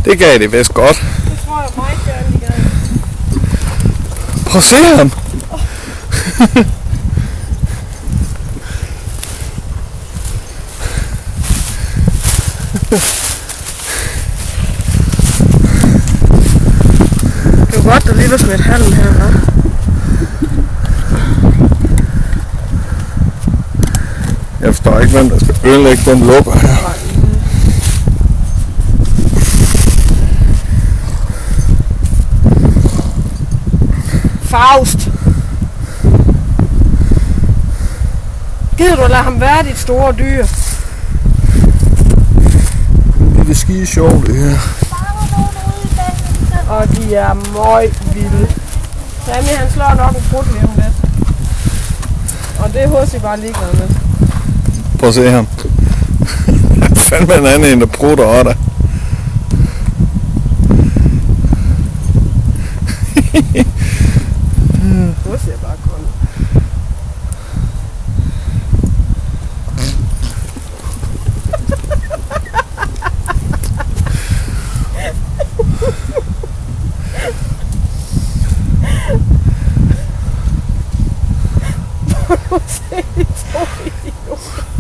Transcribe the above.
Det gav det vist godt. Det tror jeg meget gerne, de gerne. Prøv at se ham. Det var godt, der lige var smidt halm her, hva'? Jeg forstår ikke, hvem der skal ødelægge den lukker her. Faust! Gider du lade ham være dit store dyr? Det er skide sjovt, det her. Og de er meget vilde. Sammy, han slår nok en brud lige om lidt. Og det er Hussy bare ligeglad med. Prøv at se ham. Han fandme en anden end der prutter over dig. Hussy er bare kun. Se de to idioter.